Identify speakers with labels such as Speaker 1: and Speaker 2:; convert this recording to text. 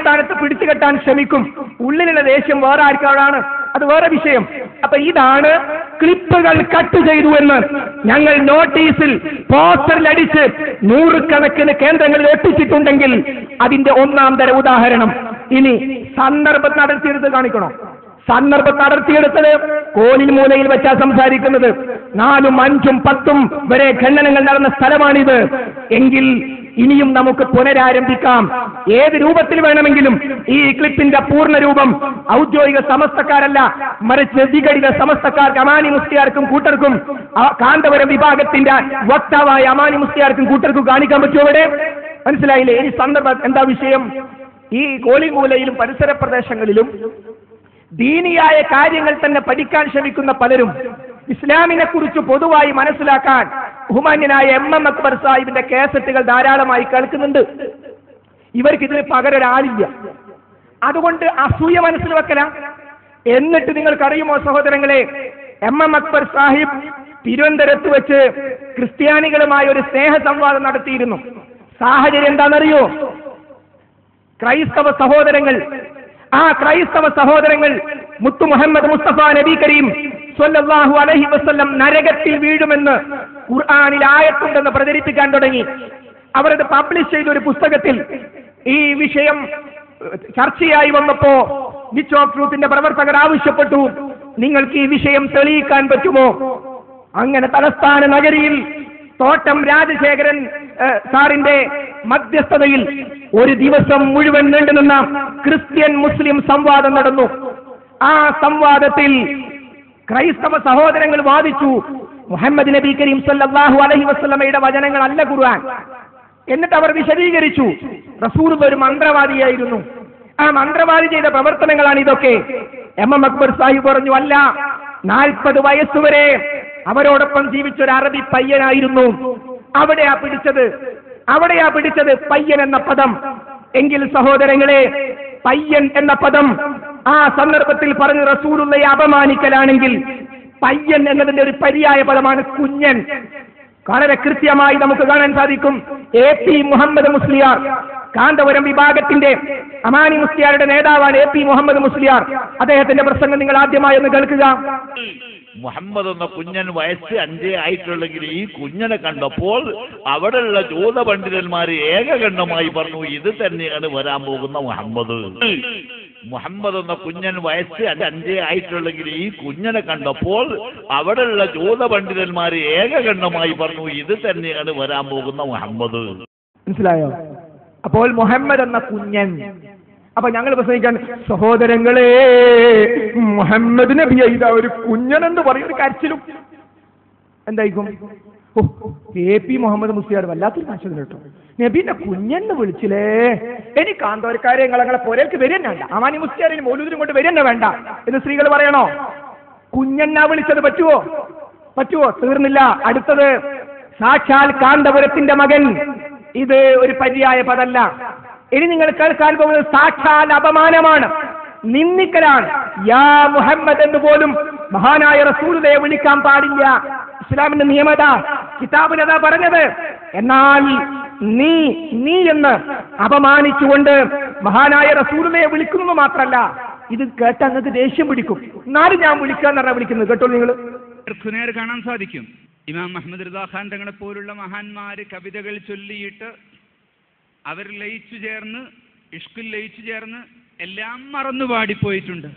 Speaker 1: സ്ഥാനത്ത് പിടിച്ചു കെട്ടാൻ ശ്രമിക്കും. ഉള്ളിലുള്ള ദേഷ്യം വേറെ ആർക്കാണ്, അത് വേറെ വിഷയം. അപ്പൊ ഇതാണ് ക്ലിപ്പുകൾ കട്ട് ചെയ്തു എന്ന് ഞങ്ങൾ നോട്ടീസിൽ പോസ്റ്ററിൽ അടിച്ച് 100 കണക്കിന് കേന്ദ്രങ്ങളിൽ ഒട്ടിച്ചിട്ടുണ്ടെങ്കിൽ അതിന്റെ ഒന്നാം തര ഉദാഹരണം. ഇനി സന്ദർഭം നടത്തിയെടുത്ത് കാണിക്കണോ? സന്ദർഭം നടത്തിയെടുത്തത് കോലിൽ മൂലയിൽ വെച്ചാ സംസാരിക്കുന്നത്. 4, 5, 10 വരെ ഖണ്ഡനങ്ങൾ നടന്ന സ്ഥലമാണിത്. എങ്കിൽ ഇനിയും നമുക്ക് പുനരാരംഭിക്കാം. ഏത് രൂപത്തിൽ വേണമെങ്കിലും ഈ ക്ലിപ്പിന്റെ പൂർണ്ണ രൂപം ഔദ്യോഗിക സമസ്തക്കാരല്ല, മറിച്ച് വിഘടിത സമസ്തക്കാർക്ക് അമാനി മുസ്ലിയാർക്കും കൂട്ടർക്കും കാന്തപുരം വിഭാഗത്തിന്റെ വക്താവായ അമാനി മുസ്ലിയാർക്കും കൂട്ടർക്കും കാണിക്കാൻ പറ്റുമോ? അവിടെ മനസ്സിലായില്ലേ? ഈ സന്ദർഭം എന്താ വിഷയം? ഈ കോളിമൂലയിലും പരിസര പ്രദേശങ്ങളിലും ദീനിയായ കാര്യങ്ങൾ തന്നെ പഠിക്കാൻ ശ്രമിക്കുന്ന പലരും ഇസ്ലാമിനെ കുറിച്ച് പൊതുവായി മനസ്സിലാക്കാൻ ബഹുമാന്യനായ MM അക്ബർ സാഹിബിന്റെ കേസറ്റുകൾ ധാരാളമായി കേൾക്കുന്നുണ്ട്. ഇവർക്ക് ഇതിന് പകരൊരാളില്ല. അതുകൊണ്ട് അസൂയ മനസ്സിൽ വെക്കല. എന്നിട്ട് നിങ്ങൾക്കറിയുമോ സഹോദരങ്ങളെ, MM അക്ബർ സാഹിബ് തിരുവനന്തപുരത്ത് വെച്ച് ക്രിസ്ത്യാനികളുമായി ഒരു സ്നേഹ സംവാദം നടത്തിയിരുന്നു. സാഹചര്യം എന്താണെന്നറിയോ? ക്രൈസ്തവ സഹോദരങ്ങൾ മുത്തു മുഹമ്മദ് മുസ്തഫ നബി കരീം സ്വല്ലല്ലാഹു അലൈഹി വസല്ലം നരകത്തിൽ വീഴുമെന്ന് ഖുർആനിൽ ആയത്തുണ്ടെന്ന് പ്രചരിപ്പിക്കാൻ തുടങ്ങി. അവരത് പബ്ലിഷ് ചെയ്ത ഒരു പുസ്തകത്തിൽ ഈ വിഷയം ചർച്ചയായി വന്നപ്പോ വിച്ച് ഓഫ് ട്രൂത്തിന്റെ പ്രവർത്തകർ ആവശ്യപ്പെട്ടു, നിങ്ങൾക്ക് ഈ വിഷയം തെളിയിക്കാൻ പറ്റുമോ? അങ്ങനെ തലസ്ഥാന നഗരിയിൽ തോട്ടം രാജശേഖരൻ സാറിന്റെ മധ്യസ്ഥതയിൽ ഒരു ദിവസം മുഴുവൻ നീണ്ടുനിന്ന ക്രിസ്ത്യൻ മുസ്ലിം സംവാദം നടന്നു. ആ സംവാദത്തിൽ ക്രൈസ്തവ സഹോദരങ്ങൾ വാദിച്ചു, മുഹമ്മദ് നബി കരീം സല്ലല്ലാഹു അലൈഹി വസല്ലമയുടെ വചനങ്ങളല്ല ഖുർആൻ. എന്നിട്ട് അവർ വിശദീകരിച്ചു, റസൂൽ ഒരു മന്ത്രവാദിയായിരുന്നു, ആ മന്ത്രവാദി ചെയ്ത പ്രവർത്തനങ്ങളാണ് ഇതൊക്കെ. MM അക്ബർ സാഹിബ് പറഞ്ഞു, അല്ല, 40 വയസ്സുവരെ അവരോടൊപ്പം ജീവിച്ചൊരു അറബി പയ്യനായിരുന്നു. അവിടെയാ പിടിച്ചത് പയ്യൻ എന്ന പദം. എങ്കിൽ സഹോദരങ്ങളെ, പയ്യൻ എന്ന പദം ആ സന്ദർഭത്തിൽ പറഞ്ഞ് റസൂലുള്ളയെ അപമാനിക്കലാണെങ്കിൽ പയ്യൻ എന്നതിന്റെ ഒരു പര്യായ പദമാണ് കുഞ്ഞൻ. വളരെ കൃത്യമായി നമുക്ക് കാണാൻ സാധിക്കും. AP മുഹമ്മദ് മുസ്ലിയാർ, കാന്തപുരം വിഭാഗത്തിന്റെ അമാനി മുസ്ലിയാരുടെ നേതാവാണ് AP മുഹമ്മദ് മുസ്ലിയാർ. അദ്ദേഹത്തിന്റെ പ്രസംഗം നിങ്ങൾ ആദ്യമായി ഒന്ന് കേൾക്കുക.
Speaker 2: മുഹമ്മദ് എന്ന കുഞ്ഞൻ വയസ്സ് 5 ആയിട്ടുള്ളെങ്കിൽ ഈ കുഞ്ഞനെ കണ്ടപ്പോൾ അവിടെയുള്ള ജൂത പണ്ഡിതന്മാർ ഏകകണ്ഠമായി പറഞ്ഞു, ഇത് തന്നെയാണ് വരാൻ പോകുന്ന മുഹമ്മദ്. മുഹമ്മദ് എന്ന കുഞ്ഞൻ വയസ്സ് 5 ആയിട്ടുള്ളെങ്കിൽ ഈ കുഞ്ഞനെ കണ്ടപ്പോൾ അവിടെയുള്ള ജൂത പണ്ഡിതന്മാർ ഏകകണ്ഠമായി പറഞ്ഞു, ഇത് തന്നെയാണ് വരാൻ പോകുന്ന മുഹമ്മദ്.
Speaker 1: മനസ്സിലായോ? അപ്പോൾ മുഹമ്മദ് എന്ന കുഞ്ഞൻ. അപ്പൊ ഞങ്ങൾ പ്രസംഗിക്കാൻ, സഹോദരങ്ങളെ, മുഹമ്മദ് നബി ചെയ്ത ഒരു കുഞ്ഞനെന്ന് പറയുന്ന കരച്ചിലും എന്തായിരിക്കും? AP മുഹമ്മദ് മുസ്ലിയാർ വല്ലാത്തൊരു കാഴ്ച കേട്ടോ. നബീന്റെ കുഞ്ഞെന്ന് വിളിച്ചില്ലേ, എനിക്ക് കാന്തോരക്കാരെ ഞങ്ങളെ പോരേക്ക് വരെന്നെ വേണ്ട, അമാനി മുസ്ലിയാരിന് മൗലൂദിനും കൊണ്ട് വരെന്നെ വേണ്ട എന്ന് സ്ത്രീകൾ പറയണോ? കുഞ്ഞെന്നാ വിളിച്ചത് പറ്റുവോ? തീർന്നില്ല. അടുത്തത് സാക്ഷാൽ കാന്തപുരത്തിന്റെ മകൻ. ഇത് ഒരു പര്യായ പദമല്ല. ഇനി നിങ്ങൾ കേൾക്കാൻ പോകുന്നത് സാക്ഷാൽ അപമാനമാണ്, നിന്ദിക്കലാണ്. യാ മുഹമ്മദ് എന്ന് പോലും മഹാനായ റസൂലുള്ളയെ വിളിക്കാൻ പാടില്ല. ഇസ്ലാമിന്റെ നിയമത, കിതാബിനതാ പറഞ്ഞത്. എന്നാൽ നീ എന്ന് അപമാനിച്ചുകൊണ്ട് മഹാനായ റസൂലുള്ളയെ വിളിക്കുന്നു മാത്രല്ല, ഇത് കേട്ട നിങ്ങൾക്ക് ദേഷ്യം പിടിക്കും. എന്നാലും ഞാൻ വിളിക്കാന്ന് പറഞ്ഞാൽ വിളിക്കുന്നത് കേട്ടോ. നിങ്ങൾ
Speaker 3: നേരെ കാണാൻ സാധിക്കും, ഇമാം അഹമ്മദ് റിദാ ഖാൻ തങ്ങളെ പോലുള്ള മഹാന്മാര് കവിതകൾ ചൊല്ലിയിട്ട് അവർ ലയിച്ചു ചേർന്ന്, ഇഷ്കിൽ ലയിച്ചു ചേർന്ന് എല്ലാം മറന്നു പാടിപ്പോയിട്ടുണ്ട്.